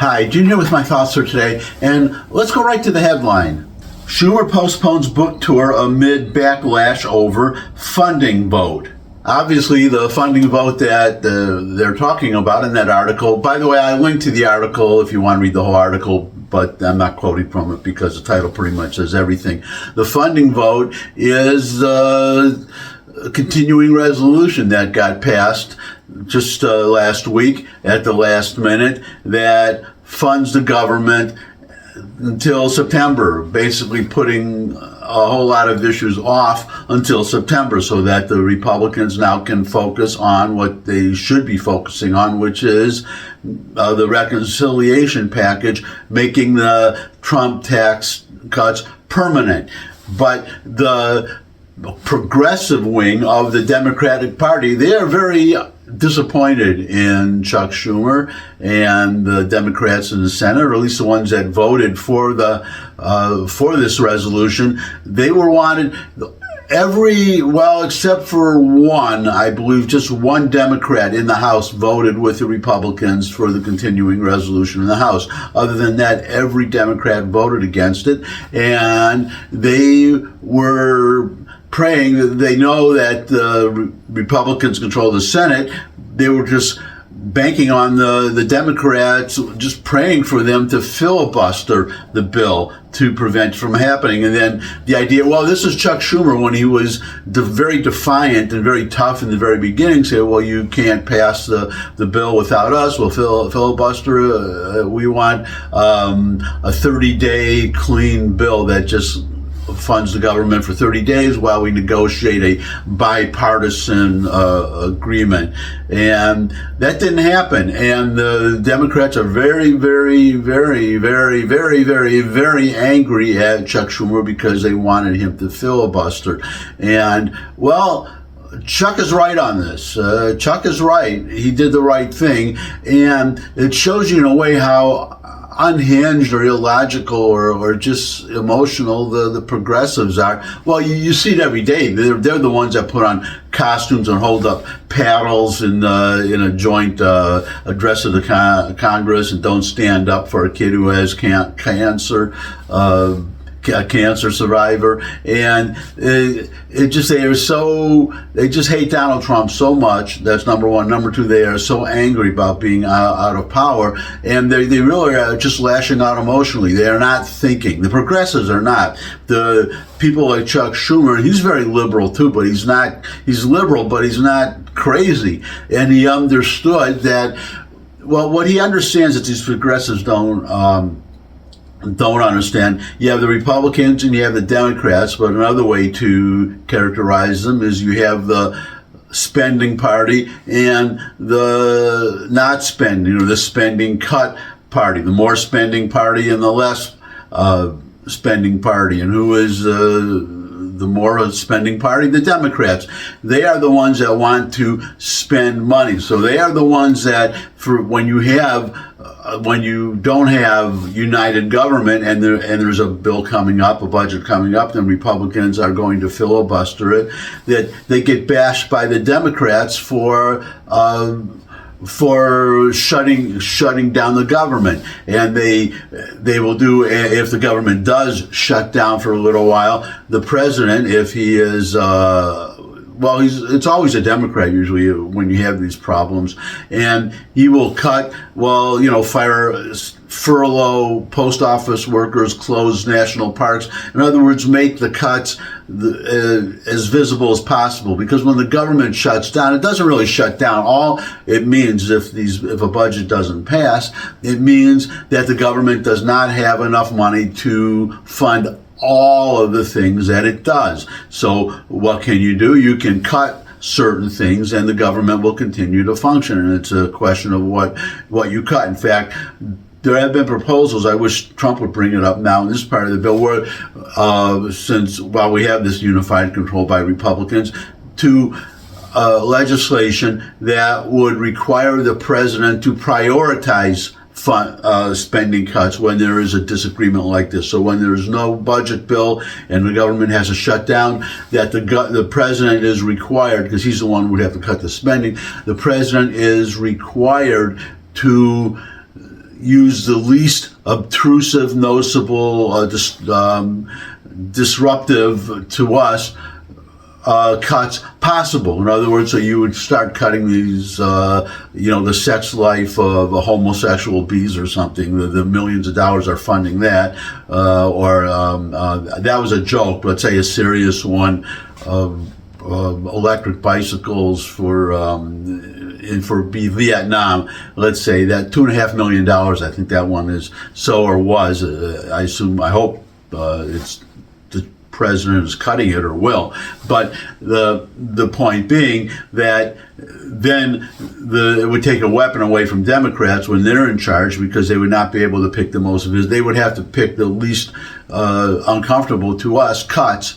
Hi, Gene here with my thoughts for today, and let's go right to the headline. Schumer postpones book tour amid backlash over funding vote. Obviously, the funding vote that they're talking about in that article, by the way, I linked to the article if you want to read the whole article, but I'm not quoting from it because the title pretty much says everything. The funding vote is a continuing resolution that got passed just last week at the last minute that funds the government until September, basically putting a whole lot of issues off until September so that the Republicans now can focus on what they should be focusing on, which is the reconciliation package, making the Trump tax cuts permanent. But the progressive wing of the Democratic Party, they are very disappointed in Chuck Schumer and the Democrats in the Senate, or at least the ones that voted for this resolution. They were wanted except for one, I believe just one Democrat in the House voted with the Republicans for the continuing resolution in the House. Other than that, every Democrat voted against it, and they were praying that they know that the Republicans control the Senate. They were just banking on the Democrats, just praying for them to filibuster the bill to prevent from happening. And then the idea, well, this is Chuck Schumer when he was very defiant and very tough in the very beginning, say, well, you can't pass the bill without us. We'll filibuster. We want a 30-day clean bill that just funds the government for 30 days while we negotiate a bipartisan agreement. And that didn't happen. And the Democrats are very, very, very, very, very, very, very angry at Chuck Schumer because they wanted him to filibuster. And, well, Chuck is right on this. Chuck is right. He did the right thing. And it shows you in a way how unhinged or illogical or just emotional the progressives are. Well, you see it every day. They're the ones that put on costumes and hold up paddles in a joint address to the Congress and don't stand up for a kid who has cancer. A cancer survivor, and they just hate Donald Trump so much. That's number one. Number two, they are so angry about being out of power, and they really are just lashing out emotionally. They are not thinking. The progressives are not. The people like Chuck Schumer, he's very liberal too, but he's liberal, but he's not crazy, and he understood that. Well, what he understands is these progressives don't understand. You have the Republicans and you have the Democrats, but another way to characterize them is you have the spending party and the not spending, or the spending cut party, the more spending party and the less spending party. And who is the more spending party? The Democrats. They are the ones that want to spend money. So they are the ones that, when you don't have united government and there's a bill coming up, a budget coming up, then Republicans are going to filibuster it, that they get bashed by the Democrats for shutting down the government. And they will do, if the government does shut down for a little while, the president, if he is it's always a Democrat usually when you have these problems, and he will furlough post office workers, close national parks. In other words, make the cuts as visible as possible, because when the government shuts down, it doesn't really shut down. All it means, if a budget doesn't pass, it means that the government does not have enough money to fund all of the things that it does. So what can you do? You can cut certain things and the government will continue to function. And it's a question of what you cut. In fact, there have been proposals, I wish Trump would bring it up now in this part of the bill, where while we have this unified control by Republicans, to legislation that would require the president to prioritize spending cuts when there is a disagreement like this. So when there is no budget bill and the government has a shutdown, that the president is required, because he's the one who would have to cut the spending, the president is required to use the least obtrusive, noticeable, disruptive to us cuts possible. In other words, so you would start cutting these, the sex life of a homosexual bees or something. The millions of dollars are funding that, or that was a joke. Let's say a serious one of electric bicycles for Vietnam. Let's say that $2.5 million. I think that one is so, or was. I assume. I hope it's. President is cutting it or will, but the point being that then it would take a weapon away from Democrats when they're in charge, because they would not be able to pick the most of it. They would have to pick the least uncomfortable to us cuts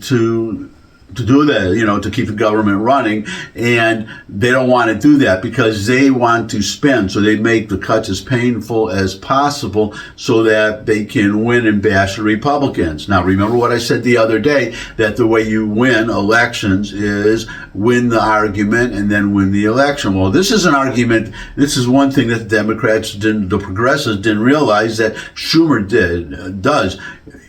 to do that, to keep the government running, and they don't want to do that because they want to spend. So they make the cuts as painful as possible so that they can win and bash the Republicans. Now, remember what I said the other day, that the way you win elections is win the argument and then win the election. Well, this is an argument. This is one thing that the progressives didn't realize that Schumer does.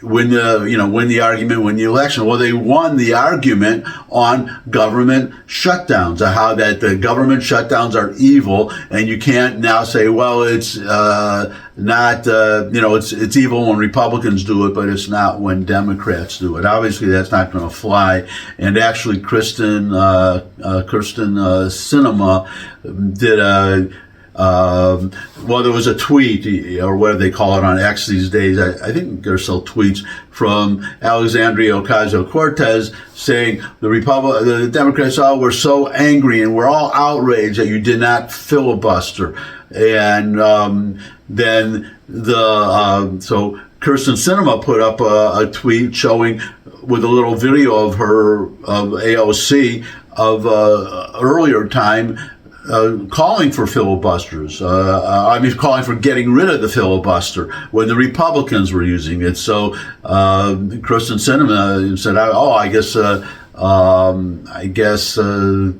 Win the argument, win the election. Well, they won the argument on government shutdowns, how that the government shutdowns are evil, and you can't now say, well, it's not, it's evil when Republicans do it, but it's not when Democrats do it. Obviously, that's not going to fly. And actually, Kirsten Sinema did there was a tweet, or what do they call it on X these days? I think they're still tweets from Alexandria Ocasio-Cortez saying the Democrats were so angry and we're all outraged that you did not filibuster. And then so Kirsten Sinema put up a tweet showing with a little video of AOC of earlier time. Calling for filibusters. Calling for getting rid of the filibuster when the Republicans were using it. So Kirsten Sinema said, I guess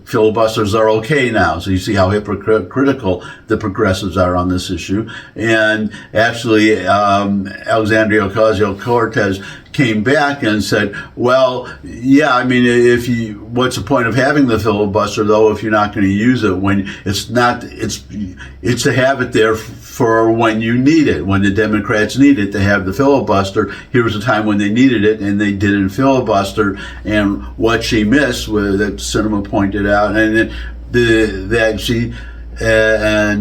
filibusters are okay now. So you see how hypocritical the progressives are on this issue. And actually, Alexandria Ocasio-Cortez came back and said, well, yeah, what's the point of having the filibuster, though, if you're not going to use it when it's to have it there for when you need it, when the Democrats need it to have the filibuster. Here was a time when they needed it, and they didn't filibuster. And what she missed, that Sinema pointed out, and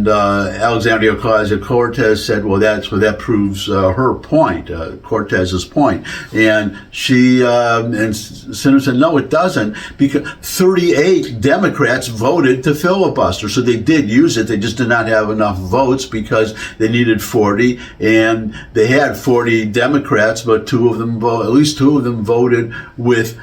Alexandria Ocasio-Cortez said, well, that proves her point, Cortez's point. And and Senator said, no, it doesn't, because 38 Democrats voted to filibuster. So they did use it. They just did not have enough votes because they needed 40, and they had 40 Democrats, but at least two of them voted with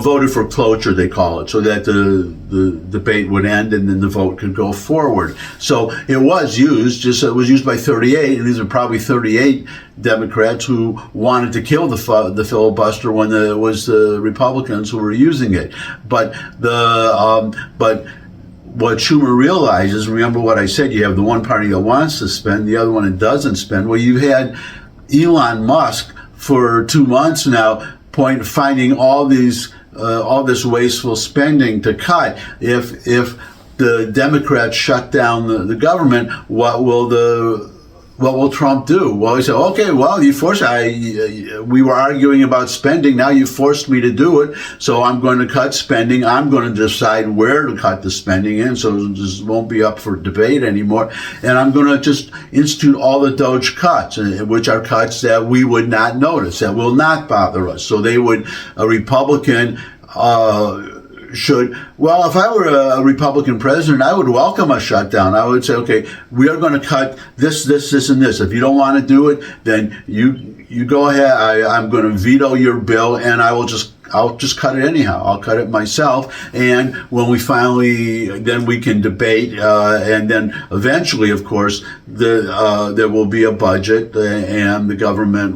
voted for cloture, they call it, so that the debate would end and then the vote could go forward. So it was used, it was used by 38, and these are probably 38 Democrats who wanted to kill the filibuster when it was the Republicans who were using it. But what Schumer realizes, remember what I said, you have the one party that wants to spend, the other one that doesn't spend. Well, you had Elon Musk for 2 months now finding all this wasteful spending to cut. If the Democrats shut down the government, what will Trump do? Well, he said, okay, well, you forced we were arguing about spending, now you forced me to do it, so I'm going to cut spending. I'm going to decide where to cut the spending in, so this won't be up for debate anymore. And I'm going to just institute all the Doge cuts, which are cuts that we would not notice, that will not bother us. So a Republican if I were a Republican president, I would welcome a shutdown. I would say, okay, we are going to cut this, and this. If you don't want to do it, then you go ahead. I'm going to veto your bill, and I'll just cut it anyhow. I'll cut it myself. And when then we can debate, and then eventually, of course, there will be a budget, and the government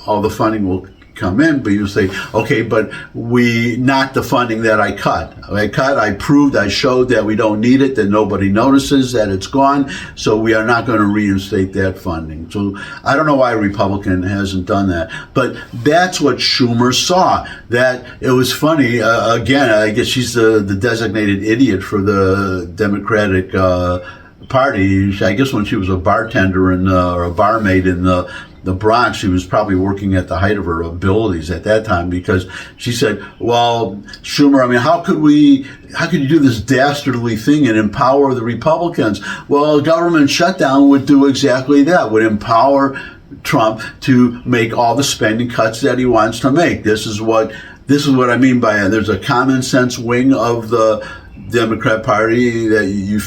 all the funding will come in, but you say, okay, but not the funding that I cut. I proved, I showed that we don't need it, that nobody notices that it's gone, so we are not going to reinstate that funding. So I don't know why a Republican hasn't done that, but that's what Schumer saw. That it was funny. Again, I guess she's the designated idiot for the Democratic Party. I guess when she was a bartender or a barmaid in the Bronx, she was probably working at the height of her abilities at that time, because she said, well, Schumer, I mean, how could you do this dastardly thing and empower the Republicans? Well, a government shutdown would do exactly that, would empower Trump to make all the spending cuts that he wants to make. This is what I mean by it. There's a common sense wing of the Democrat Party that you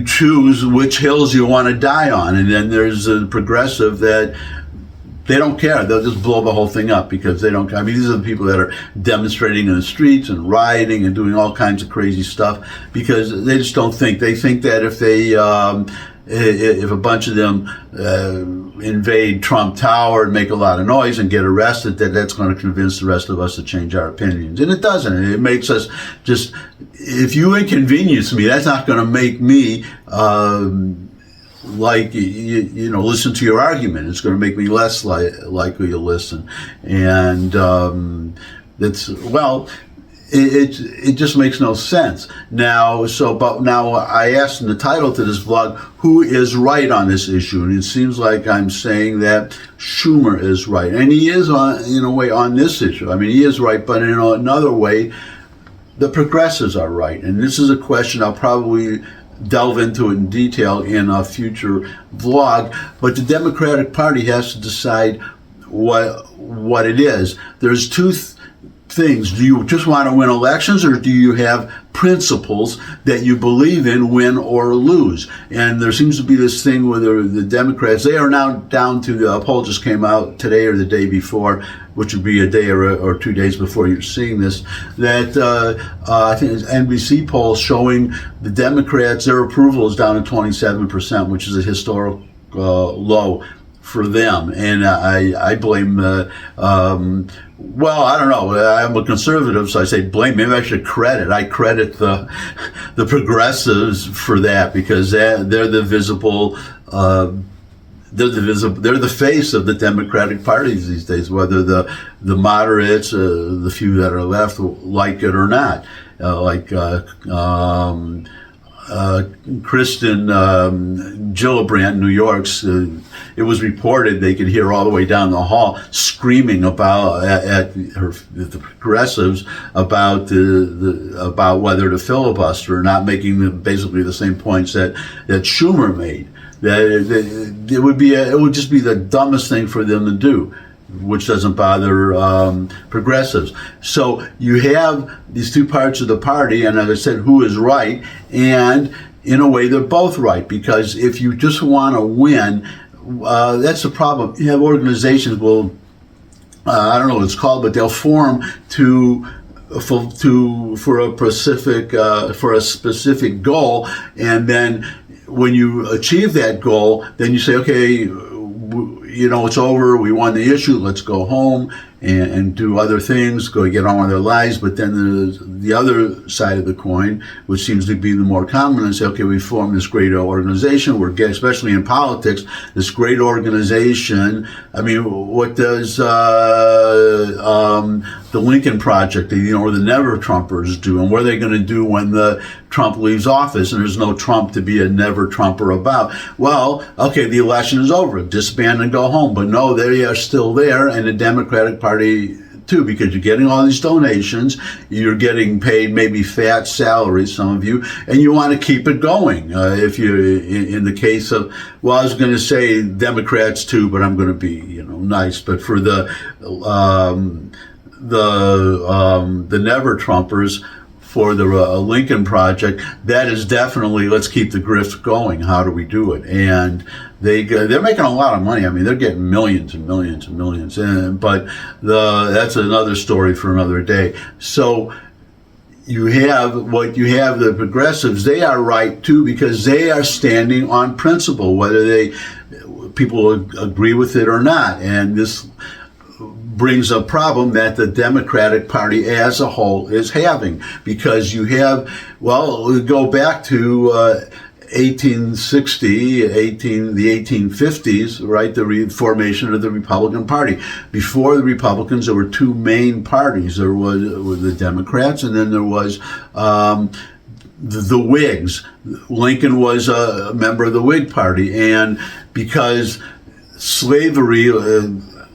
choose which hills you want to die on, and then there's a progressive that they don't care. They'll just blow the whole thing up because they don't care. I mean, these are the people that are demonstrating in the streets and rioting and doing all kinds of crazy stuff because they just don't think. They think that if a bunch of them invade Trump Tower and make a lot of noise and get arrested, that's going to convince the rest of us to change our opinions. And it doesn't. It makes us just, if you inconvenience me, that's not going to make me listen to your argument. It's going to make me less likely to listen. And it just makes no sense. Now I asked in the title to this vlog, who is right on this issue? And it seems like I'm saying that Schumer is right. And he is, in a way, on this issue. I mean, he is right, but in another way, the progressives are right. And this is a question I'll probably delve into it in detail in a future vlog. But the Democratic Party has to decide what it is. There's two things. Do you just want to win elections, or do you have principles that you believe in, win or lose? And there seems to be this thing where the Democrats, they are now down to, the poll just came out today or the day before, which would be a day or 2 days before you're seeing this, that I think it's NBC poll showing the Democrats, their approval is down to 27%, which is a historic low for them. And I blame well, I don't know. I'm a conservative, so I say blame. Maybe I should credit. I credit the progressives for that, because they're the visible. They're the face of the Democratic parties these days. Whether the moderates, the few that are left, like it or not, Kristen Gillibrand, New York's. It was reported they could hear all the way down the hall screaming about the progressives about about whether to filibuster, not making basically the same points that Schumer made. That it would just be the dumbest thing for them to do, which doesn't bother progressives. So you have these two parts of the party, and as I said, who is right? And in a way, they're both right, because if you just want to win, that's the problem. You have organizations, I don't know what it's called, but they'll form for a specific goal, and then when you achieve that goal, then you say, okay, it's over, we won the issue, let's go home and do other things, go get on with their lives. But then there's the other side of the coin, which seems to be the more common, and say, okay, we formed this great organization, especially in politics, this great organization. I mean, what does the Lincoln Project, or the Never Trumpers do, and what are they going to do when the Trump leaves office and there's no Trump to be a Never Trumper about? Well, okay, the election is over, disband and go home. But no, they are still there, and the Democratic Party too, because you're getting all these donations, you're getting paid maybe fat salaries, some of you, and you want to keep it going. If you, in the case of, I was going to say Democrats too, but I'm going to be, nice. But for the Never Trumpers, for the Lincoln Project, that is definitely, let's keep the grift going. How do we do it? And they're making a lot of money. I mean, they're getting millions and millions and millions. But that's another story for another day. So you have the progressives. They are right too, because they are standing on principle, whether people agree with it or not. And this brings a problem that the Democratic Party as a whole is having, because you have, well, we go back to 1860, the 1850s, right, the formation of the Republican Party. Before the Republicans, there were two main parties. There were the Democrats, and then there was the Whigs. Lincoln was a member of the Whig Party, and because slavery,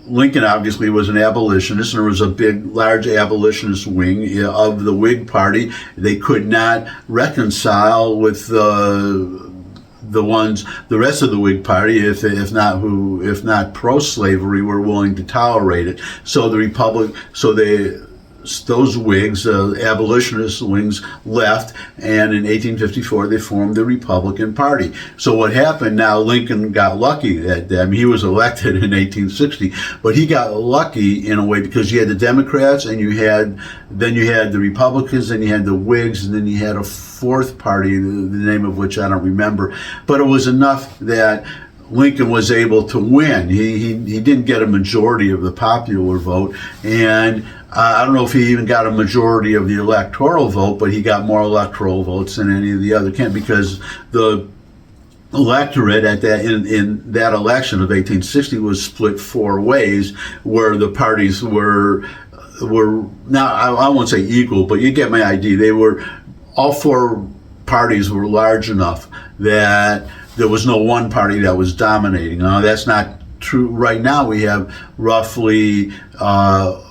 Lincoln obviously was an abolitionist, and there was a large abolitionist wing of the Whig Party. They could not reconcile with the rest of the Whig Party, if not pro-slavery, were willing to tolerate it. So those Whigs, abolitionist wings, left, and in 1854 they formed the Republican Party. So what happened now, Lincoln got lucky he was elected in 1860, but he got lucky in a way because you had the Democrats, and then you had the Republicans, and you had the Whigs, and then you had a fourth party, the name of which I don't remember, but it was enough that Lincoln was able to win. He didn't get a majority of the popular vote, and I don't know if he even got a majority of the electoral vote, but he got more electoral votes than any of the other candidates, because the electorate in that election of 1860 was split four ways, where the parties were now, I won't say equal, but you get my idea. All four parties were large enough that there was no one party that was dominating. Now, that's not true. Right now, we have roughly,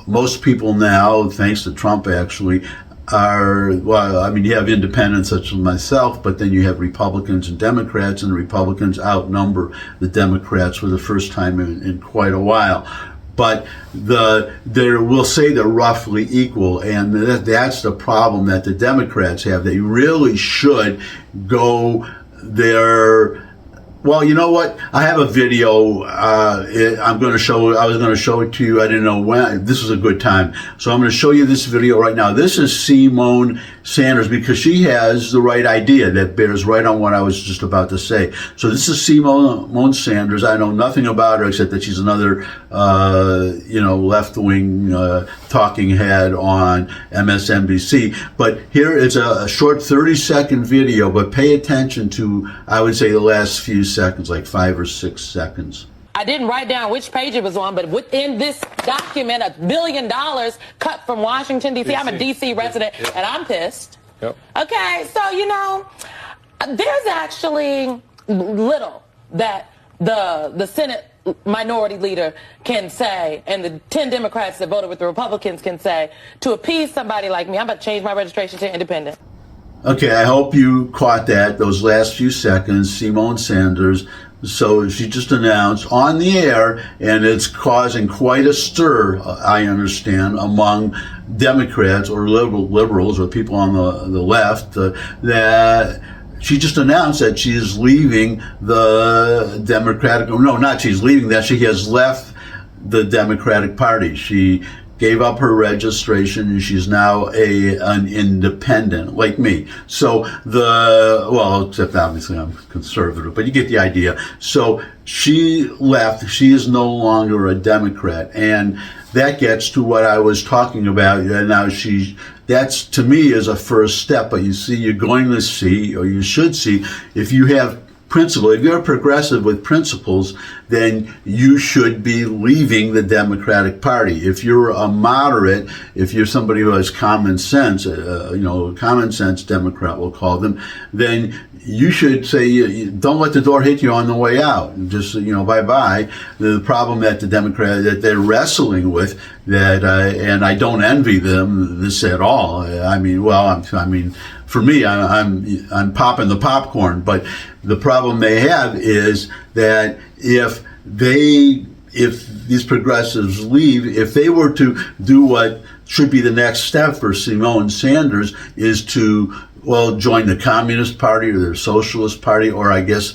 most people now, thanks to Trump actually, you have independents such as myself, but then you have Republicans and Democrats, and the Republicans outnumber the Democrats for the first time in quite a while. But we'll say they're roughly equal, and that's the problem that the Democrats have. They really should go there. Well, you know what? I have a video. I was going to show it to you. I didn't know when. This was a good time, so I'm going to show you this video right now. This is Simone Sanders, because she has the right idea that bears right on what I was just about to say. So this is Simone Sanders. I know nothing about her except that she's another, left-wing talking head on MSNBC. But here is a short 30-second video, but pay attention to, I would say, the last few seconds, like 5 or 6 seconds. I didn't write down which page it was on, but within this document, $1 billion cut from Washington, D.C. I'm a D.C. resident, and I'm pissed. Yep. Okay, so, there's actually little that the Senate minority leader can say, and the 10 Democrats that voted with the Republicans can say, to appease somebody like me. I'm about to change my registration to independent. Okay, I hope you caught those last few seconds. Simone Sanders. So she just announced on the air, and it's causing quite a stir, I understand, among Democrats or liberals or people on the left, that she just announced that she is leaving the Democratic, that she has left the Democratic Party. She gave up her registration, and she's now an independent, like me. So except obviously I'm conservative, but you get the idea. So she left. She is no longer a Democrat, and that gets to what I was talking about. Now that's, to me, is a first step. But you're going to see, or you should see, if you have principle, if you're a progressive with principles, then you should be leaving the Democratic Party. If you're a moderate, if you're somebody who has common sense, common sense Democrat we'll call them, then you should say, don't let the door hit you on the way out. Just, bye-bye. The problem that that they're wrestling with, and I don't envy them this at all. For me, I'm popping the popcorn, but the problem they have is that if these progressives leave, if they were to do what should be the next step for Simone Sanders, is to join the Communist Party or the Socialist Party, or I guess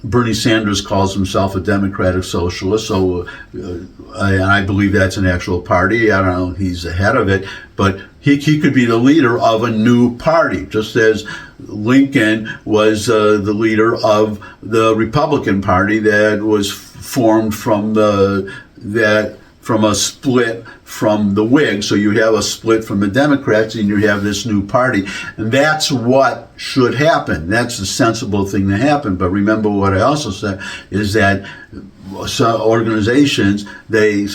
Bernie Sanders calls himself a Democratic Socialist, so and I believe that's an actual party. I don't know, he's the head of it, but he could be the leader of a new party, just as Lincoln was the leader of the Republican Party that was formed from the that from a split from the Whigs. So you have a split from the Democrats and you have this new party. And that's what should happen. That's the sensible thing to happen. But remember what I also said is that some organizations, they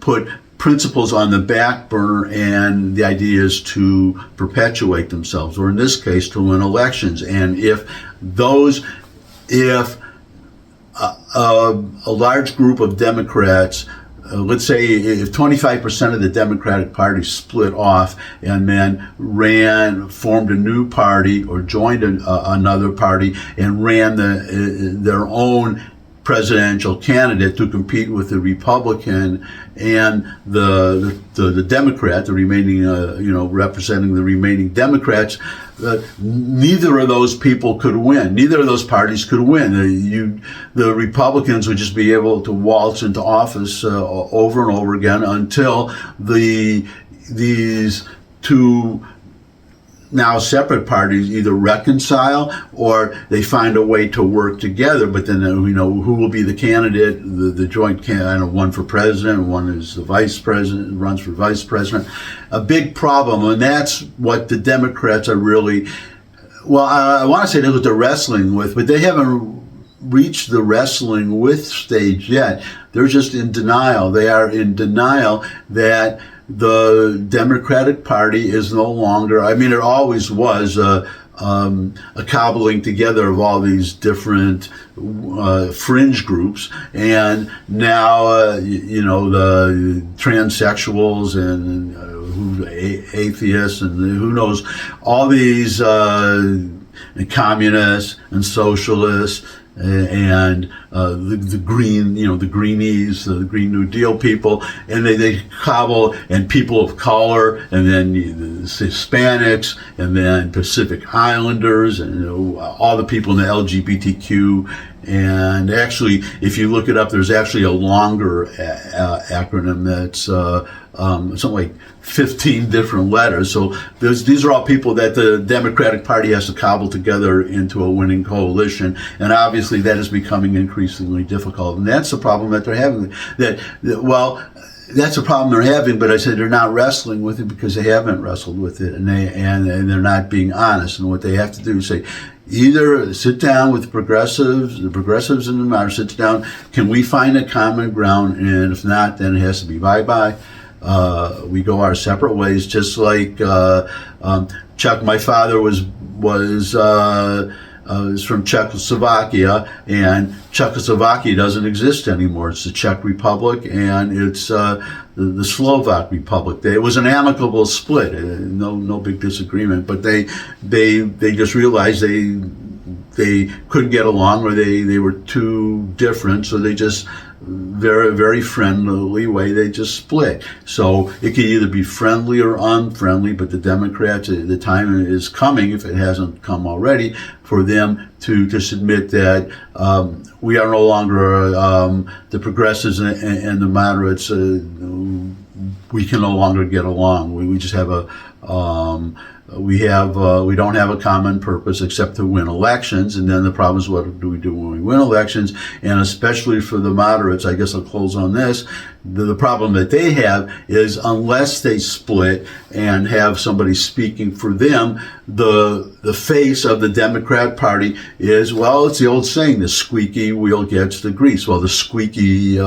put principles on the back burner, and the idea is to perpetuate themselves, or in this case, to win elections. And if a large group of Democrats, let's say if 25% of the Democratic Party split off and then formed a new party or joined another party and ran their own presidential candidate to compete with the Republican and the Democrat, the remaining, representing the remaining Democrats, neither of those people could win. Neither of those parties could win. The Republicans would just be able to waltz into office over and over again until these two now separate parties either reconcile or they find a way to work together. But then, who will be the candidate, the joint candidate, one for president, one is the vice president, runs for vice president. A big problem, and that's what the Democrats are really, I want to say that's what they're wrestling with, but they haven't reached the wrestling with stage yet. They're just in denial. They are in denial that the Democratic Party is no longer, it always was a cobbling together of all these different fringe groups, and now the transsexuals and atheists and who knows, all these communists and socialists and the green, the greenies, the Green New Deal people, and they cobble, and people of color, and then the Hispanics, and then Pacific Islanders, and all the people in the LGBTQ. And actually, if you look it up, there's actually a longer acronym that's something like 15 different letters. So these are all people that the Democratic Party has to cobble together into a winning coalition, and obviously that is becoming increasingly difficult. And that's the problem that they're having. That's a problem they're having, but I said they're not wrestling with it because they haven't wrestled with it, and they're not being honest. And what they have to do is say, either sit down with the progressives and the moderates, sit down, can we find a common ground? And if not, then it has to be bye-bye. We go our separate ways, just like Chuck. My father was from Czechoslovakia, and Czechoslovakia doesn't exist anymore. It's the Czech Republic, and it's the Slovak Republic. It was an amicable split, no big disagreement, but they just realized they couldn't get along, or they were too different, so they just very, very friendly way, they just split. So it can either be friendly or unfriendly, but the Democrats, the time is coming, if it hasn't come already, for them to just admit that we are no longer the progressives and the moderates. We can no longer get along. We just have we don't have a common purpose except to win elections. And then the problem is, what do we do when we win elections? And especially for the moderates, I guess I'll close on this. The problem that they have is, unless they split and have somebody speaking for them, the face of the Democrat Party is, it's the old saying, the squeaky wheel gets the grease. Well, the squeaky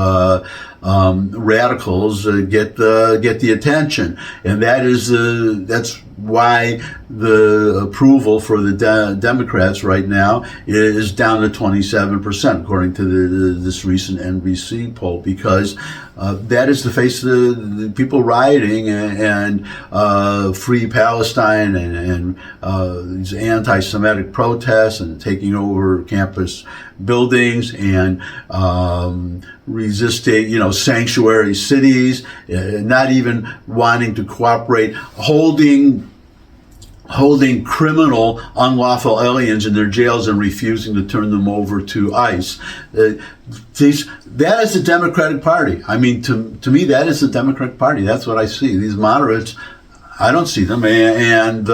radicals get the attention, and that's why the approval for the Democrats right now is down to 27%, according to this recent NBC poll, because that is the face of the people rioting and free Palestine and these anti-Semitic protests and taking over campus buildings and resisting, sanctuary cities, not even wanting to cooperate, holding criminal, unlawful aliens in their jails and refusing to turn them over to ICE. That is the Democratic Party. To me, that is the Democratic Party. That's what I see. These moderates, I don't see them. And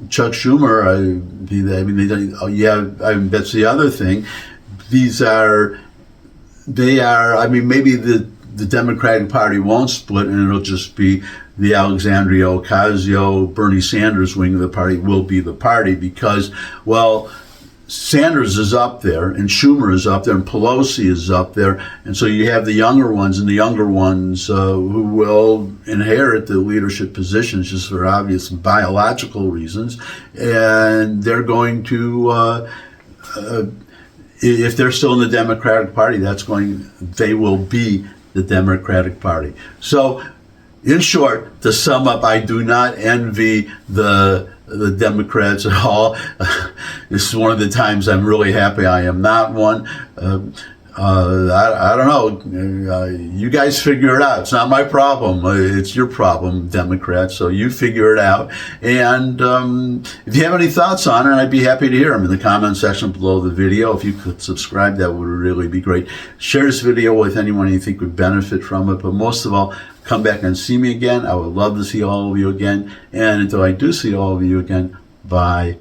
Chuck Schumer, that's the other thing. Maybe the Democratic Party won't split, and it'll just be the Alexandria Ocasio, Bernie Sanders wing of the party will be the party, because, well, Sanders is up there, and Schumer is up there, and Pelosi is up there, and so you have the younger ones, and the younger ones who will inherit the leadership positions just for obvious biological reasons, and they're going to, if they're still in the Democratic Party, they will be the Democratic Party. So, in short, to sum up, I do not envy the Democrats at all. This is one of the times I'm really happy I am not one. I don't know. You guys figure it out. It's not my problem. It's your problem, Democrats. So you figure it out. And if you have any thoughts on it, I'd be happy to hear them in the comment section below the video. If you could subscribe, that would really be great. Share this video with anyone you think would benefit from it. But most of all, come back and see me again. I would love to see all of you again. And until I do see all of you again, bye.